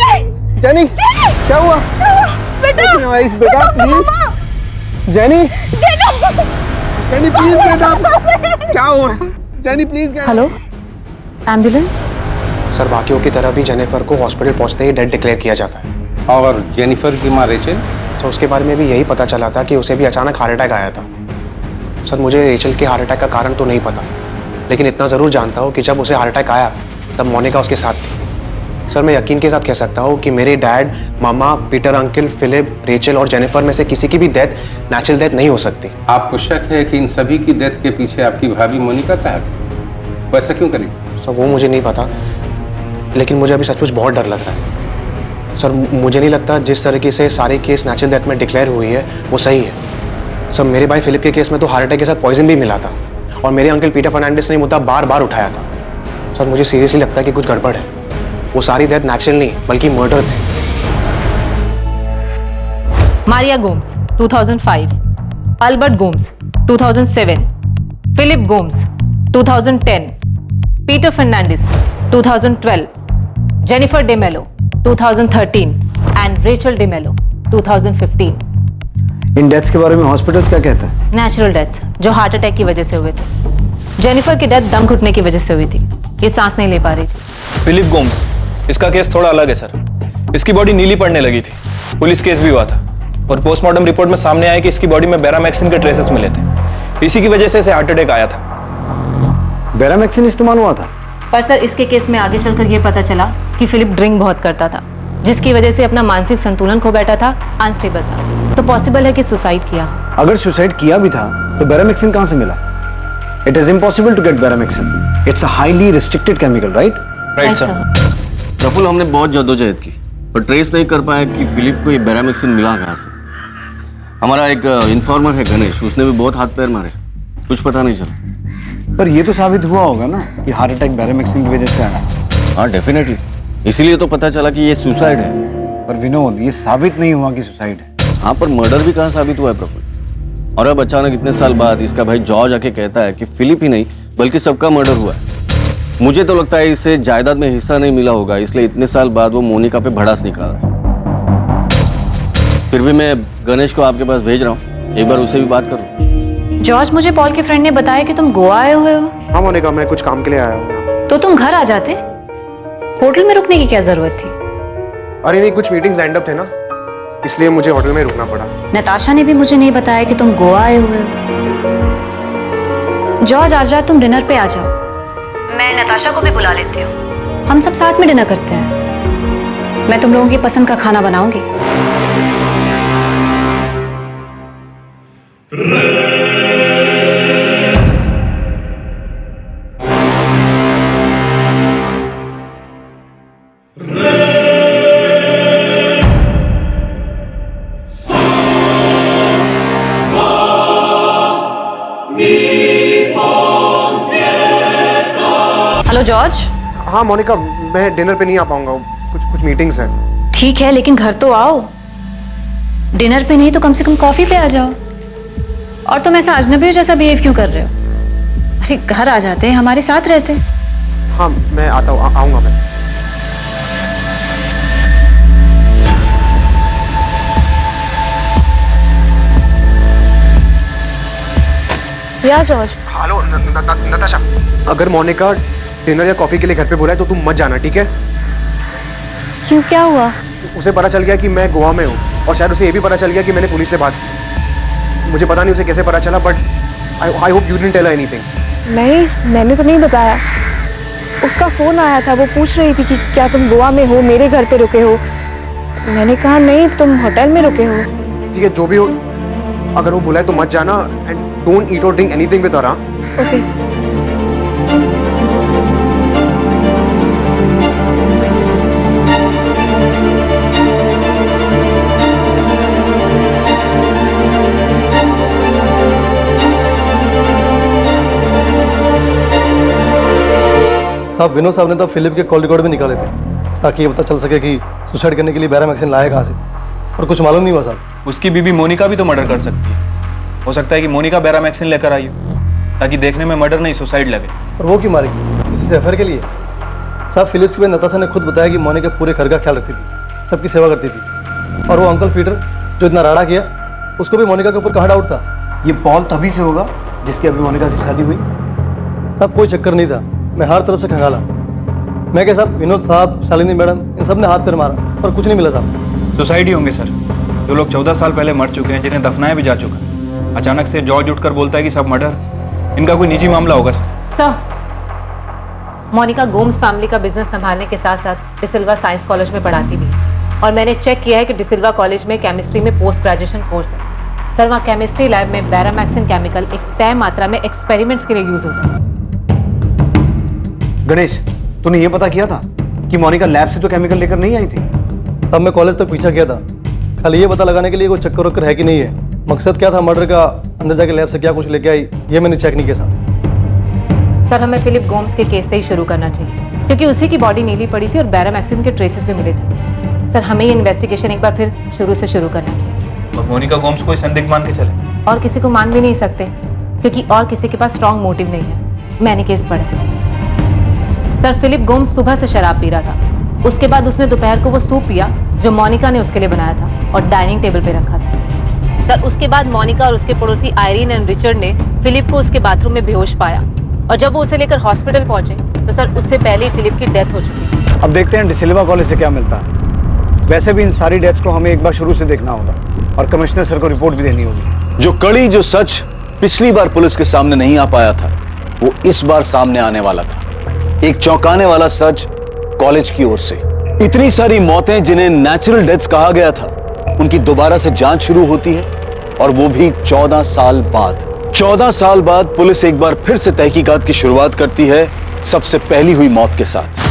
जेनी, क्या हुआ? बेटा, बेटा प्लीज। जेनी, जेनी प्लीज बेटा, क्या हुआ? Jenny please. Hello, ambulance? Sir, बाकियों की तरह भी जेनिफर को हॉस्पिटल पहुंचते ही डेड डिक्लेयर किया जाता है। और जेनिफर की माँ रेचल? सर, उसके बारे में भी यही पता चला था कि उसे भी अचानक हार्ट अटैक आया था। सर, मुझे रेचल के हार्ट अटैक का कारण तो नहीं पता, लेकिन इतना ज़रूर जानता हूँ कि जब उसे हार्ट अटैक आया तब मोनिका उसके साथ थी। सर, मैं यकीन के साथ कह सकता हूँ कि मेरे डैड, मामा, पीटर अंकल, फिलिप, रेचल और जेनिफर में से किसी की भी डेथ नेचुरल डेथ नहीं हो सकती। आपको शक है कि इन सभी की डेथ के पीछे आपकी भाभी मोनिका का है? वैसा क्यों करी? सर, वो मुझे नहीं पता, लेकिन मुझे अभी सचमुच बहुत डर लग रहा है। सर मुझे नहीं लगता जिस तरीके से सारे केस नेचुरल डेथ में डिक्लेयर हुई है वो सही है। सर मेरे भाई फिलिप के केस में तो हार्ट अटैक के साथ पॉइजन भी मिला था और मेरे अंकल पीटर फर्नांडिस ने मुद्दा बार बार उठाया था। सर मुझे सीरियसली लगता है कि कुछ गड़बड़ है। वो सारी डेथ नेचुरल नहीं बल्कि मर्डर थे। Maria Gomes 2005, Albert Gomes 2007, Philip Gomes 2010, Peter Fernandes 2012, Jennifer DeMello 2013 and Rachel DeMello 2015। इन डेथ्स के बारे में हॉस्पिटल्स क्या कहता है? नेचुरल डेथ्स जो हार्ट अटैक की वजह से हुए थे। जेनिफर की डेथ दम घुटने की वजह से हुई थी, ये सांस नहीं ले पा रही थी। फिलिप गोम्स, इसका केस थोड़ा अलग है सर। इसकी बॉडी नीली पड़ने लगी थी, पुलिस केस भी हुआ था और पोस्टमार्टम रिपोर्ट में सामने आया कि इसकी बॉडी में बेरामैक्सिन के ट्रेसेस मिले थे। इसी की वजह से इसे हार्ट अटैक आया था। बेरामैक्सिन इस्तेमाल हुआ था? पर सर इसके केस में आगे चलकर यह पता चला कि फिलिप ड्रिंक बहुत करता था, जिसकी वजह से अपना मानसिक संतुलन खो बैठा था, अनस्टेबल था। तो पॉसिबल है कि सुसाइड किया। अगर सुसाइड किया भी था तो बेरामैक्सिन कहां से मिला? It is impossible to get beramaxin. It's a highly restricted chemical, right? Right sir. Praful, हमने बहुत जद्दोजहद की पर ट्रेस नहीं कर पाया कि फिलिप को ये बेरामैक्सिन मिला कहां से। हमारा एक इन्फॉर्मर है गणेश, उसने भी बहुत हाथ पैर मारे, कुछ पता नहीं चला। पर ये तो साबित हुआ होगा ना कि हार्ट अटैक बेरामैक्सिन की वजह से आया। हाँ डेफिनेटली, इसीलिए तो पता चला कि ये सुसाइड है। पर विनोद, ये साबित नहीं हुआ कि सुसाइड है। हाँ, पर मर्डर भी कहाँ साबित हुआ है प्रफुल्ल? और अब अचानक इतने साल बाद इसका भाई जॉर्ज आके कहता है कि फिलिप ही नहीं बल्कि सबका मर्डर हुआ है। मुझे तो लगता है इसे जायदाद में हिस्सा नहीं मिला होगा, इसलिए इतने साल बाद वो मोनिका पे भड़ास निकाल रहा है। फिर भी मैं गणेश को आपके पास भेज रहा हूँ, एक बार उससे भी बात करो। जॉर्ज, मुझे पॉल के फ्रेंड ने बताया कि तुम गोवा आए हुए हो। हाँ मोनिका, मैं कुछ काम के लिए आया हूँ। तो तुम घर आ जाते, होटल में रुकने की क्या जरूरत थी? अरे नहीं, कुछ मीटिंग्स लाइंड अप थे ना, इसलिए मुझे होटल में रुकना पड़ा। नताशा ने भी मुझे नहीं बताया कि तुम गोवा आए हुए हो। जॉर्ज, आज रात तुम डिनर पे आ जाओ, मैं नताशा को भी बुला लेती हूँ, हम सब साथ में डिनर करते हैं। मैं तुम लोगों की पसंद का खाना बनाऊंगी। Hello George. हाँ मोनिका, मैं डिनर पे नहीं आ पाऊंगा, कुछ मीटिंग्स हैं। ठीक है, लेकिन घर तो आओ। डिनर पे नहीं तो कम से कम कॉफी पे आ जाओ। और तुम ऐसा अजनबी जैसा बिहेव क्यों कर रहे हो? अरे घर आ जाते, हमारे साथ रहते। हाँ मैं आता हूँ, आऊंगा मैं। या जॉर्ज। हेलो नताशा, अगर मोनिका डिनर या कॉफी के लिए घर पे बुलाए तो तुम मत जाना, ठीक है? क्यों, क्या हुआ? उसे पता चल गया कि मैं गोवा में हूँ और शायद उसे ये भी पता चल गया कि मैंने पुलिस से बात की। मुझे पता नहीं उसे कैसे पता चला, but I hope you didn't tell her anything. नहीं, मैंने तो नहीं बताया। उसका फोन आया था, वो पूछ रही थी कि क्या तुम गोवा में हो, मेरे घर पे रुके हो। मैंने कहा नहीं, तुम होटल में रुके हो। ठीक है, जो भी हो, अगर वो बुलाए तो मत जाना एंड डोंट ईट और drink anything with her. Okay. साहब, विनोद साहब ने तो फिलिप के कॉल रिकॉर्ड भी निकाले थे ताकि ये पता चल सके कि सुसाइड करने के लिए बेरामैक्सिन लाया कहाँ से, और कुछ मालूम नहीं हुआ साहब। उसकी बीबी मोनिका भी तो मर्डर कर सकती है। हो सकता है कि मोनिका बेरामैक्सिन लेकर आई हो ताकि देखने में मर्डर नहीं सुसाइड लगे। और वो क्यों मारेगी? किसी से अफेयर के लिए? साहब, फिलिप्स की बहन नताशा ने खुद बताया कि मोनिका पूरे घर का ख्याल रखती थी, सबकी सेवा करती थी। और वो अंकल पीटर जो इतना राड़ा किया, उसको भी मोनिका के ऊपर कहाँ डाउट था? ये पॉल तभी से होगा जिसकी अभी मोनिका से शादी हुई। साहब, कोई चक्कर नहीं था, मैं हर तरफ से खंगाला। मैं क्या साहब, विनोद साहब, शालिनी मैडम, इन सब ने हाथ पैर मारा पर कुछ नहीं मिला साहब। सुसाइड ही होंगे सर। जो लोग 14 साल पहले मर चुके हैं, जिन्हें दफनाया भी जा चुका, अचानक से जॉर्ज उठकर बोलता है कि सब मर्डर। इनका कोई निजी मामला होगा सर। मोनिका गोम्स फैमिली का बिजनेस संभालने के साथ साथ डिसिल्वा साइंस कॉलेज में पढ़ाती भी है, और मैंने चेक किया है कि डिसिल्वा कॉलेज में केमिस्ट्री में पोस्ट ग्रेजुएशन कोर्स है। सर, वहाँ केमिस्ट्री लैब में बेरामैक्सिन केमिकल एक तय मात्रा में एक्सपेरिमेंट्स के लिए यूज होता है। गणेश, तूने ये पता किया था कि मोनिका लैब से तो केमिकल लेकर नहीं आई थी? साहब मैं कॉलेज तक पीछा किया था, खाली ये पता लगाने के लिए कोई चक्कर वक्कर है कि नहीं है। मकसद क्या था मर्डर का, अंदर जाके लैब से क्या कुछ लेके आई ये मैंने चेक नहीं किया साहब। सर हमें फिलिप गोम्स के केस से ही शुरू करना चाहिए, क्योंकि उसी की बॉडी नीली पड़ी थी और बैरामैक्सिन के ट्रेसेस भी मिले थे। सर हमें ये इन्वेस्टिगेशन एक बार फिर शुरू से शुरू करना चाहिए। और मोनिका गोम्स को संदिग्ध मान के चले? और किसी को मान भी नहीं सकते, क्योंकि और किसी के पास स्ट्रॉन्ग मोटिव नहीं है। मैंने केस पढ़ा। सर फिलिप गोम्स सुबह से शराब पी रहा था, उसके बाद उसने दोपहर को वो सूप पिया जो मोनिका ने उसके लिए बनाया था और डाइनिंग टेबल पे रखा था। सर उसके बाद मोनिका और उसके पड़ोसी आयरीन एंड रिचर्ड ने फिलिप को उसके बाथरूम में बेहोश पाया, और जब वो उसे लेकर हॉस्पिटल पहुंचे तो सर उससे पहले ही फिलिप की डेथ हो चुकी थी। अब देखते हैं डिसिल्वा कॉलेज से क्या मिलता है। वैसे भी इन सारी डेथ्स को हमें एक बार शुरू से देखना होगा और कमिश्नर सर को रिपोर्ट भी देनी होगी। जो कड़ी जो सच पिछली बार पुलिस के सामने नहीं आ पाया था, वो इस बार सामने आने वाला था। एक चौंकाने वाला सच कॉलेज की ओर से। इतनी सारी मौतें जिन्हें नेचुरल डेथ्स कहा गया था, उनकी दोबारा से जांच शुरू होती है, और वो भी 14 साल बाद। 14 साल बाद पुलिस एक बार फिर से तहकीकात की शुरुआत करती है, सबसे पहली हुई मौत के साथ।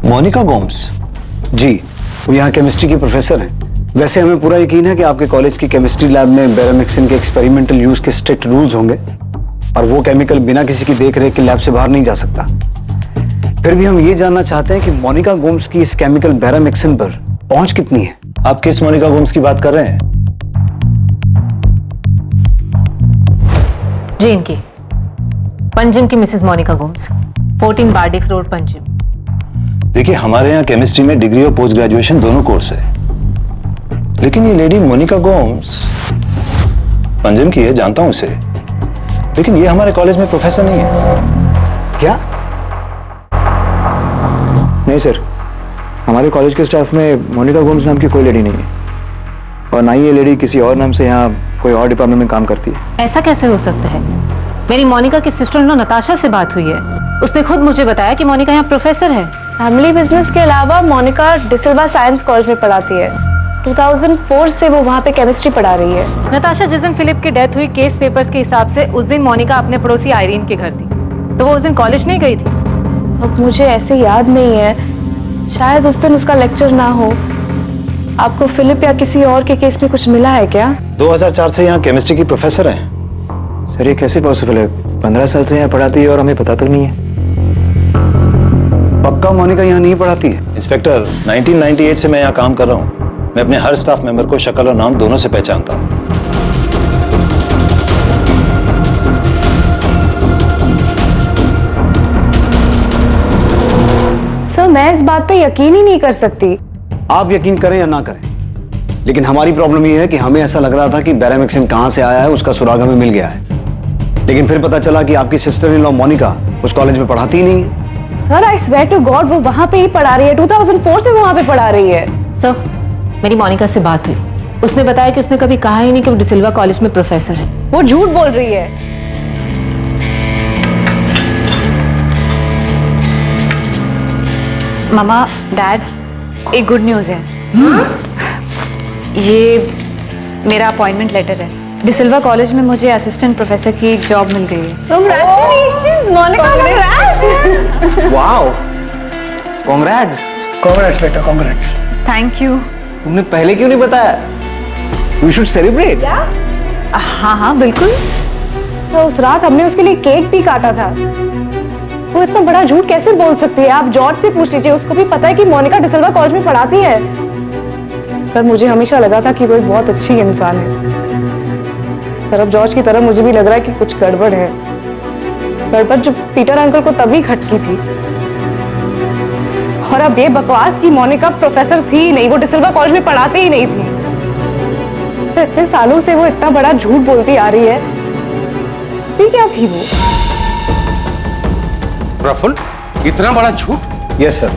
मोनिका गोम्स? जी, वो यहाँ केमिस्ट्री की प्रोफेसर हैं। वैसे हमें पूरा यकीन है कि आपके कॉलेज की केमिस्ट्री लैब में बैरामिक्सिन के एक्सपेरिमेंटल यूज के स्ट्रिक्ट रूल्स होंगे, और वो केमिकल बिना किसी की देखरेख के लैब से बाहर नहीं जा सकता। फिर भी हम ये जानना चाहते हैं कि मोनिका गोम्स की इस केमिकल बैरामिक्सिन पर पहुंच कितनी है। आप किस मोनिका गोम्स की बात कर रहे हैं? जी इनकी, पंजिम की मिसेस मोनिका गोम्स, 14 बार्डिक्स रोड पंजिम। देखिए, हमारे यहाँ केमिस्ट्री में डिग्री और पोस्ट ग्रेजुएशन दोनों कोर्स है, लेकिन ये लेडी मोनिका गोम्स पंजिम की है, जानता हूं इसे, लेकिन ये हमारे कॉलेज में प्रोफेसर नहीं है। क्या? नहीं सर, हमारे कॉलेज के स्टाफ में मोनिका गोम्स नाम की कोई लेडी नहीं है, और ना ही ये लेडी किसी और नाम से यहाँ कोई और डिपार्टमेंट में काम करती है। ऐसा कैसे हो सकता है? मेरी मोनिका की सिस्टर इन लॉ नताशा से बात हुई है, उसने खुद मुझे बताया कि मोनिका यहाँ प्रोफेसर है। फैमिली बिजनेस के अलावा मोनिका डिसिल्वा साइंस कॉलेज में पढ़ाती है। 2004 से वो वहाँ पे केमिस्ट्री पढ़ा रही है। नताशा, जिस दिन फिलिप की डेथ हुई केस पेपर्स के हिसाब से उस दिन मोनिका अपने पड़ोसी आयरीन के घर थी, तो वो उस दिन कॉलेज नहीं गई थी? अब मुझे ऐसे याद नहीं है, शायद उस दिन उसका लेक्चर ना हो। आपको फिलिप या किसी और के केस में कुछ मिला है क्या? 2004 से यहाँ केमिस्ट्री की प्रोफेसर है। सर ये कैसे पॉसिबल है? 15 साल से यहाँ पढ़ाती है और हमें पता तक नहीं है। पक्का मोनिका यहाँ नहीं पढ़ाती है? इंस्पेक्टर, 1998 से मैं यहाँ काम कर रहा हूँ। मैं अपने हर स्टाफ मेंबर को शक्ल और नाम दोनों से पहचानता हूँ। सर मैं इस बात पे यकीन ही नहीं कर सकती। आप यकीन करें या ना करें, लेकिन हमारी प्रॉब्लम ये है कि हमें ऐसा लग रहा था कि बैरामिक्सिन कहां से आया है उसका सुराग हमें मिल गया है, लेकिन फिर पता चला कि आपकी सिस्टर इन लॉ मोनिका उस कॉलेज में पढ़ाती ही नहीं है। Sir I swear to God, वो वहां पे ही पढ़ा रही है। 2004 से वो वहां पे पढ़ा रही है। सर मेरी मोनिका से बात हुई, उसने बताया कि उसने कभी कहा ही नहीं कि वो डिसिल्वा कॉलेज में प्रोफेसर है। वो झूठ बोल रही है। मामा, डैड, एक गुड न्यूज़ है। ये मेरा अपॉइंटमेंट लेटर है। डिसिल्वा कॉलेज में मुझे असिस्टेंट प्रोफेसर की जॉब मिल गई है। Congratulations, Monica, congrats! Wow, congrats. Congrats बेटा, कांग्रेट्स। Thank you. तुमने पहले क्यों नहीं बताया? We should celebrate. क्या? हाँ हाँ बिल्कुल। तो उस रात हमने उसके लिए केक भी काटा था। वो इतना बड़ा झूठ कैसे बोल सकती है? आप जॉर्ज से पूछ लीजिए, उसको भी पता है कि मोनिका डिसिल्वा कॉलेज में पढ़ाती है। पर मुझे हमेशा लगा था कि वो एक बहुत अच्छी इंसान है, पर अब जॉर्ज की तरह मुझे भी लग रहा है कि कुछ गड़बड़ है। गड़बड़ जो पीटर अंकल को तभी खटकी थी, और अब ये बकवास की मोनिका प्रोफेसर थी ही नहीं, वो डिसिल्वा कॉलेज में पढ़ाती ही नहीं थी। इतने सालों से वो इतना बड़ा झूठ बोलती आ रही है, चाहती क्या थी वो? प्रफुल्ल, इतना बड़ा झूठ? यस सर,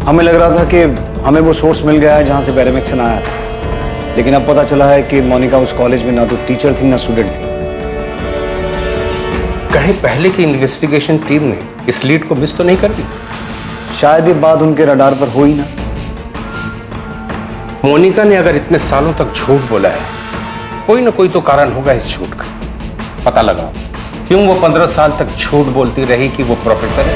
हमें लग रहा था कि हमें वो सोर्स मिल गया है जहां से बैरामिक्सिन आया था, लेकिन अब पता चला है कि मोनिका उस कॉलेज में ना तो टीचर थी ना स्टूडेंट थी। कहीं पहले की इन्वेस्टिगेशन टीम ने इस लीड को मिस तो नहीं कर दी? शायद ये बात उनके रडार पर हो ही ना। मोनिका ने अगर इतने सालों तक झूठ बोला है, कोई ना कोई तो कारण होगा इस झूठ का। पता लगाओ क्यों वो 15 साल तक झूठ बोलती रही कि वो प्रोफेसर है?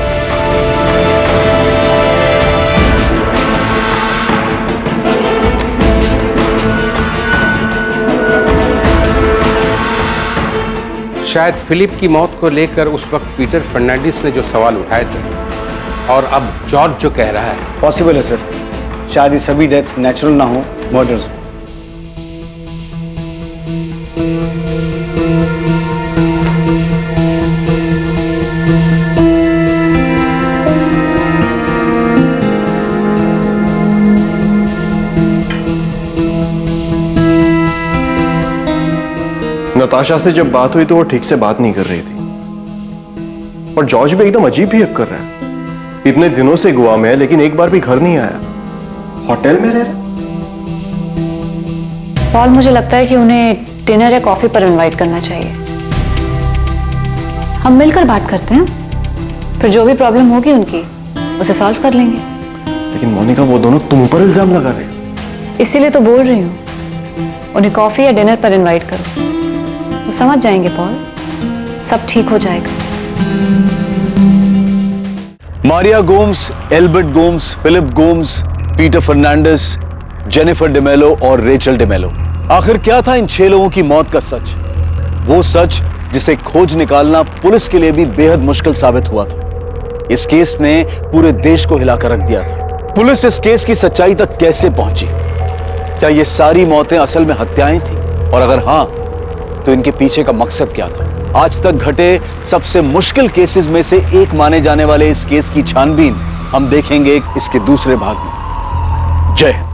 शायद फिलिप की मौत को लेकर उस वक्त पीटर फर्नांडिस ने जो सवाल उठाए थे, और अब जॉर्ज जो कह रहा है, पॉसिबल है सर। शायद ये सभी डेथ्स नेचुरल ना हो, मर्डर्स हो। नताशा से जब बात हुई तो वो ठीक से बात नहीं कर रही थी, और जॉर्ज भी एकदम अजीब बिहेव कर रहा है। इतने दिनों से गोवा में है लेकिन एक बार भी घर नहीं आया, होटल में रह रहा। पॉल, मुझे लगता है कि उन्हें डिनर या कॉफी पर इनवाइट करना चाहिए। हम मिलकर बात करते हैं, फिर जो भी प्रॉब्लम होगी उनकी उसे सॉल्व कर लेंगे। लेकिन मोनिका, वो दोनों तुम पर इल्जाम लगा रहे हैं। इसीलिए तो बोल रही हूँ, उन्हें कॉफी या डिनर पर इनवाइट करो, वो समझ जाएंगे पॉल, सब ठीक हो जाएगा। Maria Gomes, Albert Gomes, Philip Gomes, Peter Fernandes, Jennifer DeMello और रेचल डेमेलो। आखिर क्या था इन 6 लोगों की मौत का सच? वो सच जिसे खोज निकालना पुलिस के लिए भी बेहद मुश्किल साबित हुआ था। इस केस ने पूरे देश को हिलाकर रख दिया था। पुलिस इस केस की सच्चाई तक कैसे पहुंची? क्या ये सारी मौतें असल में हत्याएं थी? और अगर हां, तो इनके पीछे का मकसद क्या था? आज तक घटे सबसे मुश्किल केसेस में से एक माने जाने वाले इस केस की छानबीन हम देखेंगे इसके दूसरे भाग में। जय हिंद।